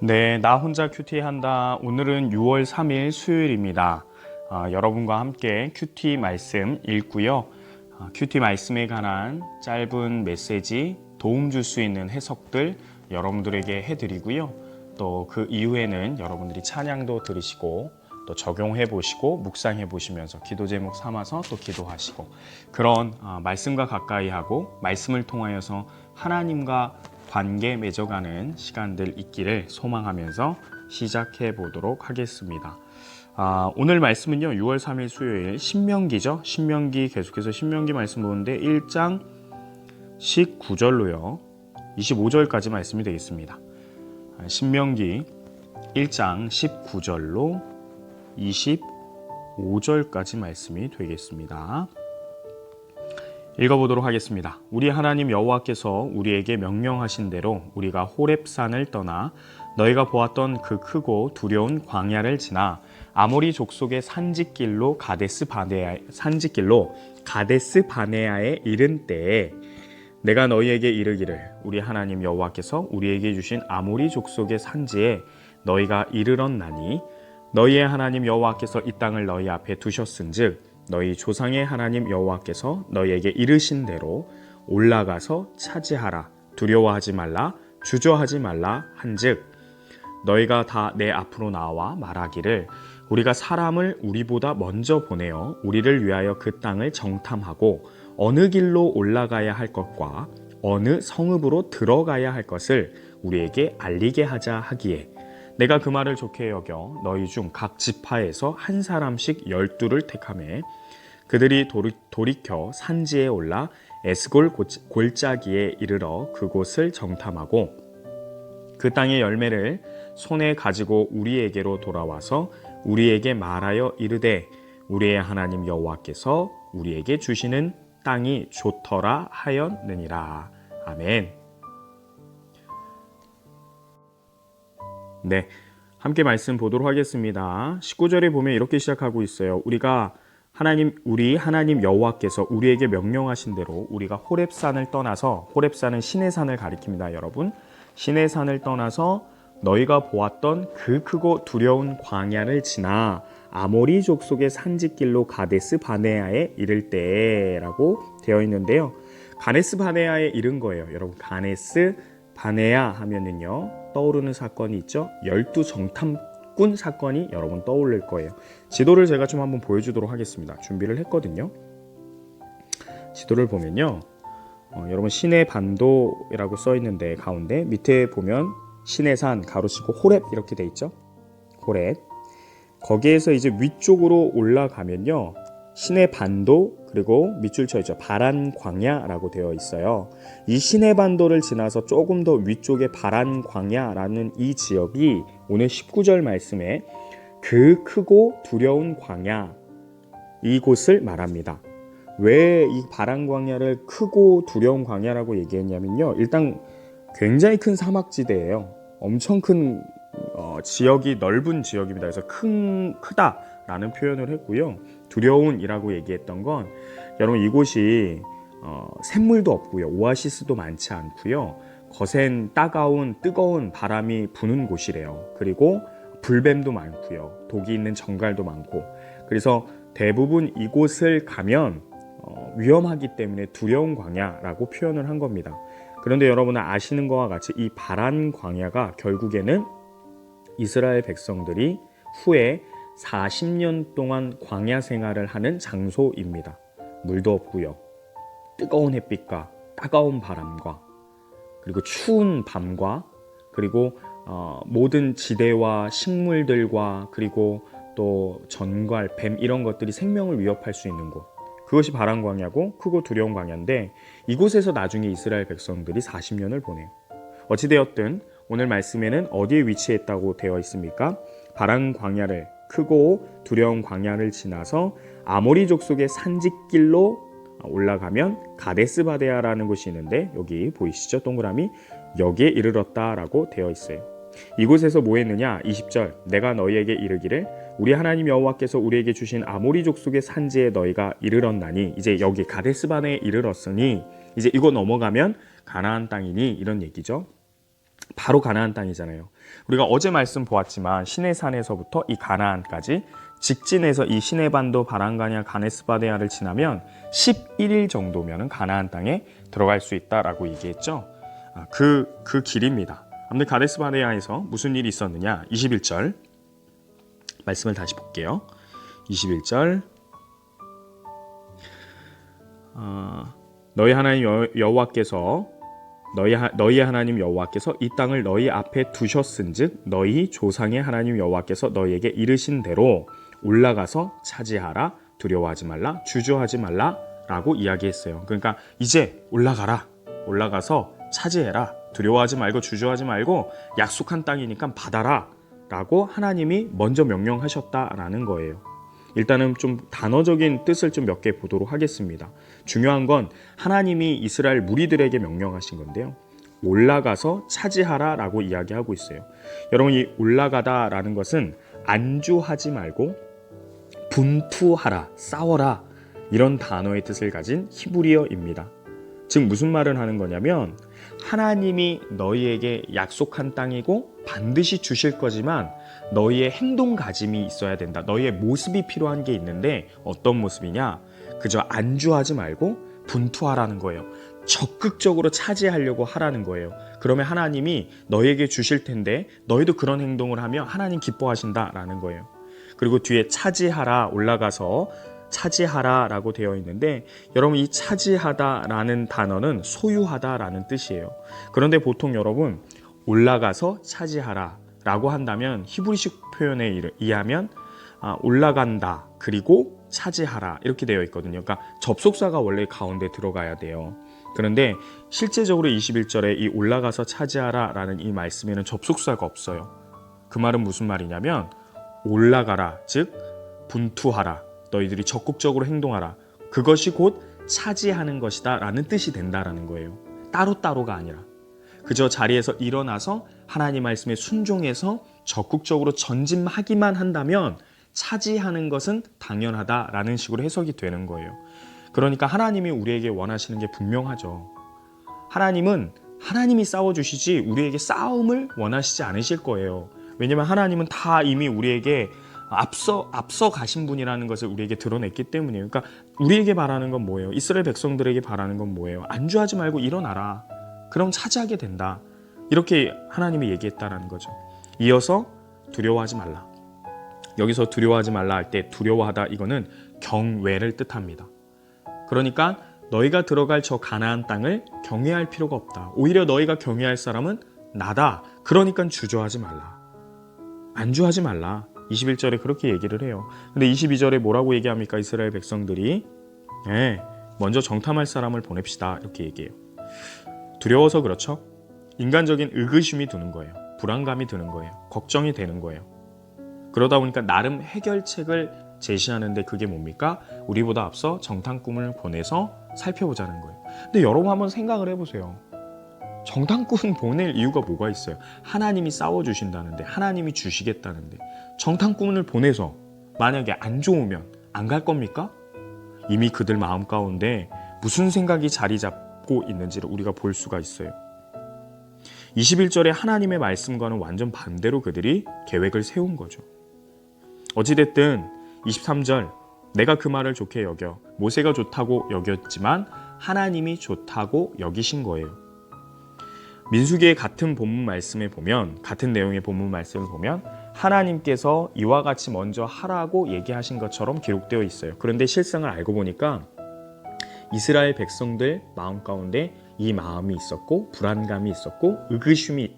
네, 나 혼자 큐티 한다. 오늘은 6월 3일 수요일입니다. 여러분과 함께 큐티 말씀 읽고요. 큐티 말씀에 관한 짧은 메시지, 도움 줄 수 있는 해석들 여러분들에게 해드리고요. 또 그 이후에는 여러분들이 찬양도 들으시고 또 적용해 보시고 묵상해 보시면서 기도 제목 삼아서 또 기도하시고 그런 말씀과 가까이 하고 말씀을 통하여서 하나님과 관계 맺어가는 시간들 있기를 소망하면서 시작해 보도록 하겠습니다. 오늘 말씀은요, 6월 3일 수요일 신명기죠. 신명기 계속해서 신명기 말씀 보는데 1장 19절로요 25절까지 말씀이 되겠습니다. 신명기 1장 19절로 25절까지 말씀이 되겠습니다. 읽어보도록 하겠습니다. 우리 하나님 여호와께서 우리에게 명령하신 대로 우리가 호렙산을 떠나 너희가 보았던 그 크고 두려운 광야를 지나 아모리 족속의 산지길로 가데스 바네아에 이른 때에 내가 너희에게 이르기를 우리 하나님 여호와께서 우리에게 주신 아모리 족속의 산지에 너희가 이르렀나니 너희의 하나님 여호와께서 이 땅을 너희 앞에 두셨은즉 너희 조상의 하나님 여호와께서 너희에게 이르신 대로 올라가서 차지하라. 두려워하지 말라. 주저하지 말라 한즉 너희가 다 내 앞으로 나와 말하기를 우리가 사람을 우리보다 먼저 보내어 우리를 위하여 그 땅을 정탐하고 어느 길로 올라가야 할 것과 어느 성읍으로 들어가야 할 것을 우리에게 알리게 하자 하기에 내가 그 말을 좋게 여겨 너희 중 각 지파에서 한 사람씩 12를 택하매 그들이 돌이켜 산지에 올라 에스골 골짜기에 이르러 그곳을 정탐하고 그 땅의 열매를 손에 가지고 우리에게로 돌아와서 우리에게 말하여 이르되 우리의 하나님 여호와께서 우리에게 주시는 땅이 좋더라 하였느니라. 아멘. 네, 함께 말씀 보도록 하겠습니다. 19절에 보면 이렇게 시작하고 있어요. 우리 하나님 여호와께서 우리에게 명령하신 대로 우리가 호렙산을 떠나서, 호렙산은 시내산을 가리킵니다, 여러분. 시내산을 떠나서 너희가 보았던 그 크고 두려운 광야를 지나 아모리 족속의 산지길로 가데스 바네아에 이를 때라고 되어 있는데요. 가데스 바네아에 이른 거예요. 여러분, 가데스 바네아 하면은요 떠오르는 사건이 있죠. 12정탐꾼 사건이 여러분 떠올릴 거예요. 지도를 제가 좀 한번 보여주도록 하겠습니다. 준비를 했거든요. 지도를 보면요, 여러분 시내 반도라고 써 있는데 가운데 밑에 보면 시내산 가로치고 호렙 이렇게 돼 있죠. 호렙. 거기에서 이제 위쪽으로 올라가면요 시내 반도 그리고 밑줄 쳐 있죠. 바란 광야라고 되어 있어요. 이 시내 반도를 지나서 조금 더 위쪽에 바란 광야라는 이 지역이 오늘 19절 말씀에 그 크고 두려운 광야 이곳을 말합니다. 왜 이 바란 광야를 크고 두려운 광야라고 얘기했냐면요, 일단 굉장히 큰 사막지대예요. 엄청 큰 지역이 넓은 지역입니다. 그래서 크다라는 표현을 했고요. 두려운이라고 얘기했던 건 여러분 이곳이 샘물도 없고요. 오아시스도 많지 않고요. 거센 뜨거운 바람이 부는 곳이래요. 그리고 불뱀도 많고요. 독이 있는 정갈도 많고, 그래서 대부분 이곳을 가면 위험하기 때문에 두려운 광야라고 표현을 한 겁니다. 그런데 여러분은 아시는 것과 같이 이 바란 광야가 결국에는 이스라엘 백성들이 후에 40년 동안 광야 생활을 하는 장소입니다. 물도 없고요. 뜨거운 햇빛과 따가운 바람과 그리고 추운 밤과 그리고 모든 지대와 식물들과 그리고 또 전갈, 뱀 이런 것들이 생명을 위협할 수 있는 곳, 그것이 바란 광야고 크고 두려운 광야인데 이곳에서 나중에 이스라엘 백성들이 40년을 보내요. 어찌되었든 오늘 말씀에는 어디에 위치했다고 되어 있습니까? 바란 광야를, 크고 두려운 광야를 지나서 아모리 족속의 산지길로 올라가면 가데스 바네아라는 곳이 있는데 여기 보이시죠? 동그라미. 여기에 이르렀다라고 되어 있어요. 이곳에서 뭐 했느냐? 20절. 내가 너희에게 이르기를 우리 하나님 여호와께서 우리에게 주신 아모리 족속의 산지에 너희가 이르렀나니, 이제 여기 가데스 바네아에 이르렀으니 이제 이거 넘어가면 가나안 땅이니 이런 얘기죠. 바로 가나안 땅이잖아요. 우리가 어제 말씀 보았지만 시내산에서부터 이 가나안까지 직진해서 이 시내반도 바란가냐 가네스바네아를 지나면 11일 정도면 가나안 땅에 들어갈 수 있다라고 얘기했죠. 그 길입니다. 아무튼 가데스바네아에서 무슨 일이 있었느냐? 21절 말씀을 다시 볼게요. 21절 너희 하나님 여호와께서 너희 하나님 여호와께서 이 땅을 너희 앞에 두셨은즉 너희 조상의 하나님 여호와께서 너희에게 이르신 대로 올라가서 차지하라. 두려워하지 말라. 주저하지 말라라고 이야기했어요. 그러니까 이제 올라가서 차지해라. 두려워하지 말고 주저하지 말고 약속한 땅이니까 받아라 라고 하나님이 먼저 명령하셨다라는 거예요. 일단은 좀 단어적인 뜻을 좀 몇 개 보도록 하겠습니다. 중요한 건 하나님이 이스라엘 무리들에게 명령하신 건데요. 올라가서 차지하라 라고 이야기하고 있어요. 여러분, 이 올라가다라는 것은 안주하지 말고 분투하라, 싸워라 이런 단어의 뜻을 가진 히브리어입니다. 즉 무슨 말을 하는 거냐면 하나님이 너희에게 약속한 땅이고 반드시 주실 거지만 너희의 행동가짐이 있어야 된다. 너희의 모습이 필요한 게 있는데 어떤 모습이냐? 그저 안주하지 말고 분투하라는 거예요. 적극적으로 차지하려고 하라는 거예요. 그러면 하나님이 너희에게 주실 텐데 너희도 그런 행동을 하면 하나님 기뻐하신다라는 거예요. 그리고 뒤에 차지하라, 올라가서 차지하라 라고 되어 있는데 여러분, 이 차지하다 라는 단어는 소유하다 라는 뜻이에요. 그런데 보통 여러분 올라가서 차지하라 라고 한다면 히브리식 표현에 의하면 올라간다 그리고 차지하라 이렇게 되어 있거든요. 그러니까 접속사가 원래 가운데 들어가야 돼요. 그런데 실제적으로 21절에 이 올라가서 차지하라 라는 이 말씀에는 접속사가 없어요. 그 말은 무슨 말이냐면 올라가라, 즉 분투하라, 너희들이 적극적으로 행동하라, 그것이 곧 차지하는 것이다 라는 뜻이 된다라는 거예요. 따로따로가 아니라 그저 자리에서 일어나서 하나님 말씀에 순종해서 적극적으로 전진하기만 한다면 차지하는 것은 당연하다라는 식으로 해석이 되는 거예요. 그러니까 하나님이 우리에게 원하시는 게 분명하죠. 하나님이 싸워주시지 우리에게 싸움을 원하시지 않으실 거예요. 왜냐하면 하나님은 다 이미 우리에게 앞서 가신 분이라는 것을 우리에게 드러냈기 때문이에요. 그러니까 우리에게 바라는 건 뭐예요? 이스라엘 백성들에게 바라는 건 뭐예요? 안주하지 말고 일어나라. 그럼 차지하게 된다. 이렇게 하나님이 얘기했다라는 거죠. 이어서 두려워하지 말라. 여기서 두려워하지 말라 할 때 두려워하다 이거는 경외를 뜻합니다. 그러니까 너희가 들어갈 저 가나안 땅을 경외할 필요가 없다. 오히려 너희가 경외할 사람은 나다. 그러니까 주저하지 말라. 안주하지 말라. 21절에 그렇게 얘기를 해요. 근데 22절에 뭐라고 얘기합니까? 이스라엘 백성들이 먼저 정탐할 사람을 보냅시다 이렇게 얘기해요. 두려워서 그렇죠. 인간적인 의구심이 드는 거예요. 불안감이 드는 거예요. 걱정이 되는 거예요. 그러다 보니까 나름 해결책을 제시하는데 그게 뭡니까? 우리보다 앞서 정탐꾼을 보내서 살펴보자는 거예요. 근데 여러분 한번 생각을 해보세요. 정탐꾼 보낼 이유가 뭐가 있어요? 하나님이 싸워주신다는데, 하나님이 주시겠다는데 정탐꾼을 보내서 만약에 안 좋으면 안 갈 겁니까? 이미 그들 마음 가운데 무슨 생각이 자리 잡고 있는지를 우리가 볼 수가 있어요. 21절에 하나님의 말씀과는 완전 반대로 그들이 계획을 세운 거죠. 어찌됐든 23절 내가 그 말을 좋게 여겨 모세가 좋다고 여겼지만 하나님이 좋다고 여기신 거예요. 민수기의 같은 본문 말씀에 보면, 같은 내용의 본문 말씀을 보면 하나님께서 이와 같이 먼저 하라고 얘기하신 것처럼 기록되어 있어요. 그런데 실상을 알고 보니까 이스라엘 백성들 마음 가운데 이 마음이 있었고 불안감이 있었고 의구심이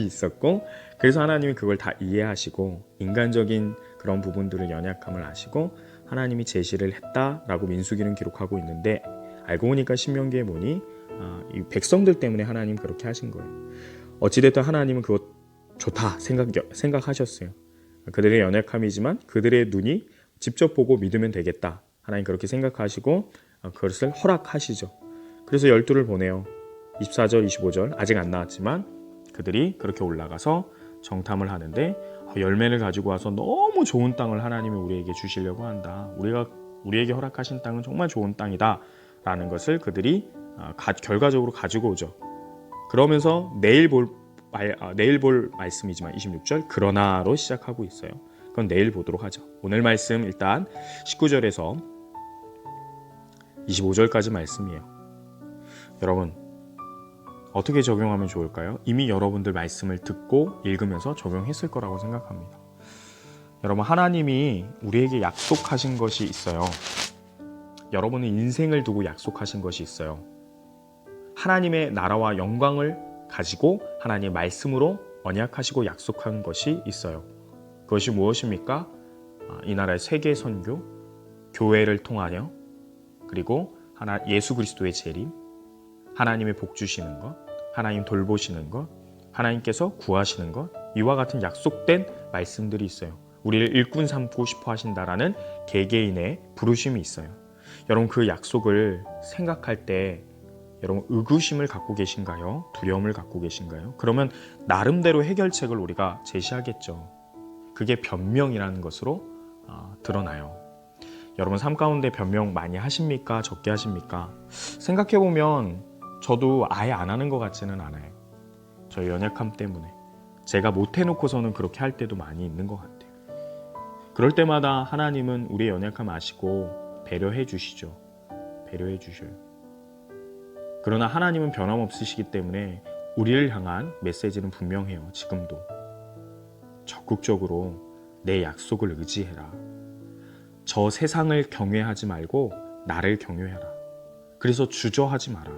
있었고, 그래서 하나님이 그걸 다 이해하시고 인간적인 그런 부분들을 연약함을 아시고 하나님이 제시를 했다라고 민수기는 기록하고 있는데, 알고 보니까 신명기에 보니 이 백성들 때문에 하나님 그렇게 하신 거예요. 어찌됐든 하나님은 그것 좋다 생각하셨어요. 그들의 연약함이지만 그들의 눈이 직접 보고 믿으면 되겠다. 하나님 그렇게 생각하시고 그것을 허락하시죠. 그래서 12를 보내요. 24절, 25절 아직 안 나왔지만 그들이 그렇게 올라가서 정탐을 하는데 열매를 가지고 와서 너무 좋은 땅을 하나님이 우리에게 주시려고 한다. 우리에게 허락하신 땅은 정말 좋은 땅이다 라는 것을 그들이 결과적으로 가지고 오죠. 그러면서 내일 볼 말씀이지만 26절 그러나로 시작하고 있어요. 그건 내일 보도록 하죠. 오늘 말씀 일단 19절에서 25절까지 말씀이에요. 여러분 어떻게 적용하면 좋을까요? 이미 여러분들 말씀을 듣고 읽으면서 적용했을 거라고 생각합니다. 여러분 하나님이 우리에게 약속하신 것이 있어요. 여러분은 인생을 두고 약속하신 것이 있어요. 하나님의 나라와 영광을 가지고 하나님의 말씀으로 언약하시고 약속한 것이 있어요. 그것이 무엇입니까? 이 나라의 세계 선교, 교회를 통하여 그리고 예수 그리스도의 재림, 하나님의 복 주시는 것, 하나님 돌보시는 것, 하나님께서 구하시는 것, 이와 같은 약속된 말씀들이 있어요. 우리를 일꾼 삼고 싶어 하신다라는 개개인의 부르심이 있어요. 여러분 그 약속을 생각할 때 여러분 의구심을 갖고 계신가요? 두려움을 갖고 계신가요? 그러면 나름대로 해결책을 우리가 제시하겠죠. 그게 변명이라는 것으로 드러나요. 여러분 삶 가운데 변명 많이 하십니까? 적게 하십니까? 생각해보면 저도 아예 안 하는 것 같지는 않아요. 저의 연약함 때문에 제가 못해놓고서는 그렇게 할 때도 많이 있는 것 같아요. 그럴 때마다 하나님은 우리의 연약함 아시고 배려해 주시죠. 배려해 주셔요. 그러나 하나님은 변함없으시기 때문에 우리를 향한 메시지는 분명해요. 지금도 적극적으로 내 약속을 의지해라. 저 세상을 경외하지 말고 나를 경외해라. 그래서 주저하지 마라.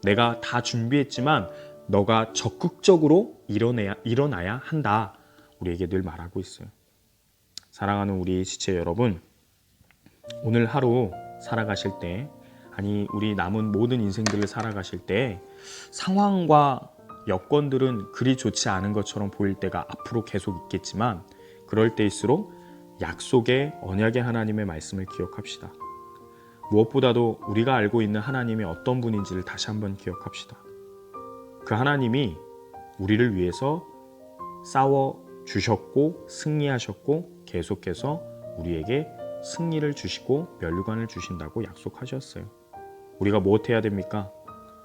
내가 다 준비했지만 너가 적극적으로 일어나야 한다. 우리에게 늘 말하고 있어요. 사랑하는 우리 지체 여러분, 오늘 하루 살아가실 때, 아니 우리 남은 모든 인생들을 살아가실 때 상황과 여건들은 그리 좋지 않은 것처럼 보일 때가 앞으로 계속 있겠지만 그럴 때일수록 약속의 언약의 하나님의 말씀을 기억합시다. 무엇보다도 우리가 알고 있는 하나님이 어떤 분인지를 다시 한번 기억합시다. 그 하나님이 우리를 위해서 싸워 주셨고 승리하셨고 계속해서 우리에게 승리를 주시고 면류관을 주신다고 약속하셨어요. 우리가 무엇해야 됩니까?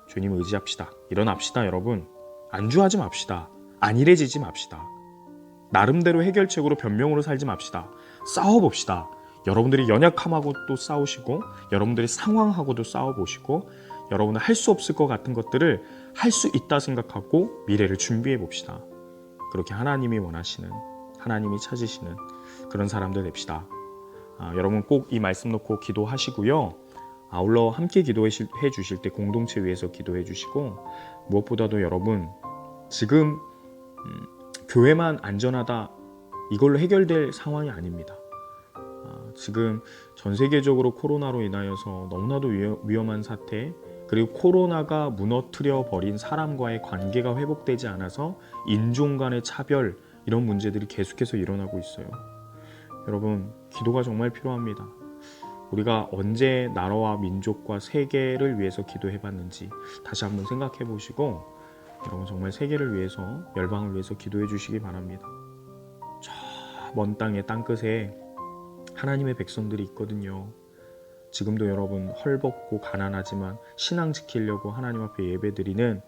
주님 의지합시다. 일어납시다 여러분. 안주하지 맙시다. 안일해지지 맙시다. 나름대로 해결책으로 변명으로 살지 맙시다. 싸워봅시다. 여러분들이 연약함하고 또 싸우시고 여러분들이 상황하고도 싸워보시고 여러분은 할 수 없을 것 같은 것들을 할 수 있다 생각하고 미래를 준비해 봅시다. 그렇게 하나님이 원하시는, 하나님이 찾으시는 그런 사람들 됩시다. 여러분 꼭 이 말씀 놓고 기도하시고요. 아울러 함께 기도해 주실 때 공동체 위해서 기도해 주시고 무엇보다도 여러분 지금 교회만 안전하다 이걸로 해결될 상황이 아닙니다. 지금 전 세계적으로 코로나로 인하여서 너무나도 위험한 사태 그리고 코로나가 무너뜨려 버린 사람과의 관계가 회복되지 않아서 인종 간의 차별 이런 문제들이 계속해서 일어나고 있어요. 여러분 기도가 정말 필요합니다. 우리가 언제 나라와 민족과 세계를 위해서 기도해봤는지 다시 한번 생각해 보시고 여러분 정말 세계를 위해서 열방을 위해서 기도해 주시기 바랍니다. 저 먼 땅의 땅끝에 하나님의 백성들이 있거든요. 지금도 여러분 헐벗고 가난하지만 신앙 지키려고 하나님 앞에 예배드리는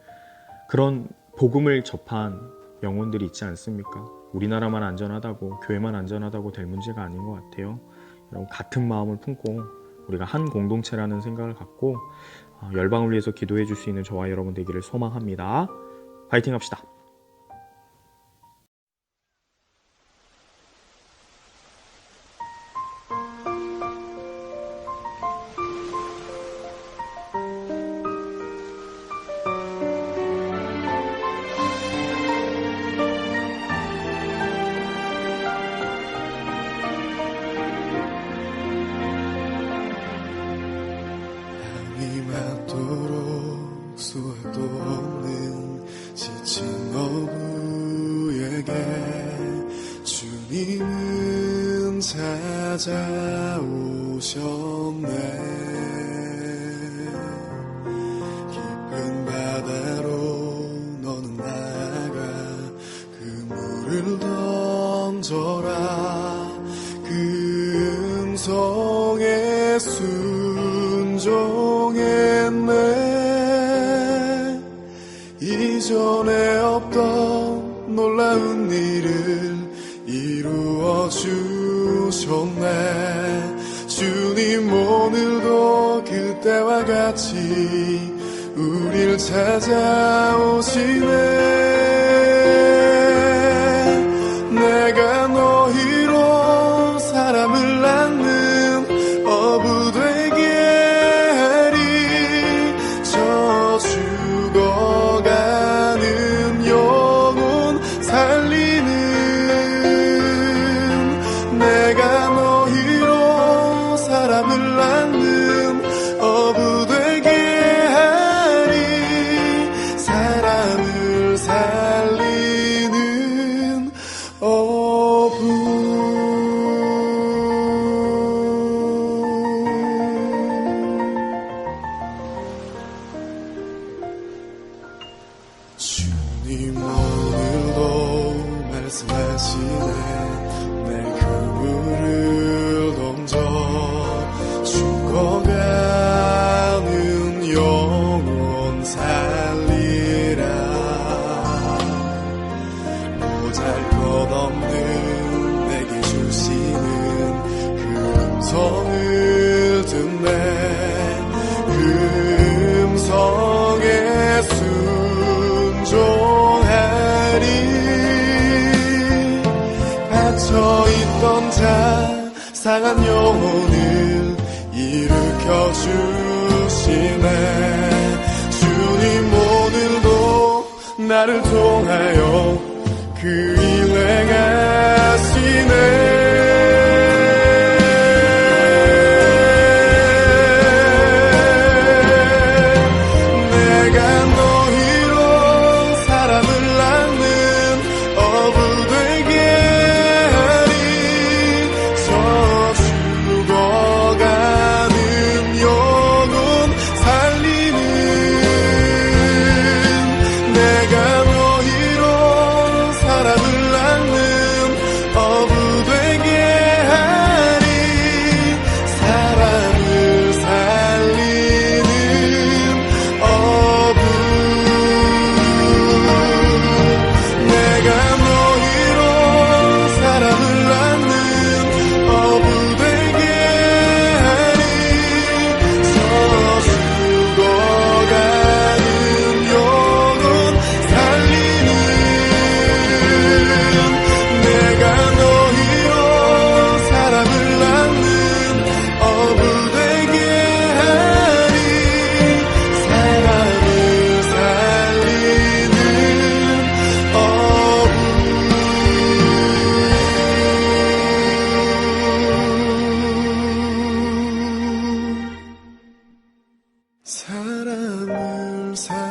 그런 복음을 접한 영혼들이 있지 않습니까? 우리나라만 안전하다고 교회만 안전하다고 될 문제가 아닌 것 같아요. 여러분 같은 마음을 품고 우리가 한 공동체라는 생각을 갖고 열방을 위해서 기도해 줄 수 있는 저와 여러분 되기를 소망합니다. 파이팅 합시다. 수도 없는 지친 어부에게 주님은 찾아오셨네. 깊은 바다로 너는 나가 그 물을 던져라. 그 음성에 순종했네. 이전에 없던 놀라운 일을 이루어 주셨네. 주님 오늘도 그때와 같이 우릴 찾아오시네. 내가 너희로 사람을 낳는 어부 되게 하리. 저 죽어가는 영혼 살리는 내가 너희로 사람을 낳는 어부 되게 하리. 사람을 살리는 어부. 주님 오늘도 말씀하시네. 내 그물을 던져 죽어가는 영혼 살리라. 보잘것없는 내게 주시는 그 음성을 듣네. 그 음성에 순종하리. 갇혀있던 자 상한 영혼을 일으켜 주시네. 주님 오늘도 나를 통하여 그 일 행하시네. 내가 너희로 사람을 낳는 어부 되게 하리. 저 죽어가는 영혼 살리는 내가 너희로 사람을 낳는 어부 되게 하리. 사람을 살리는 어부. 내가 너희로 사람을 낳는 어부 되게 하리. 저 죽어가는 영혼 살리는 내가 너희로 사람을 낳는 어부 되게 하리. 사람을 살리는 어부. 사람을 살리는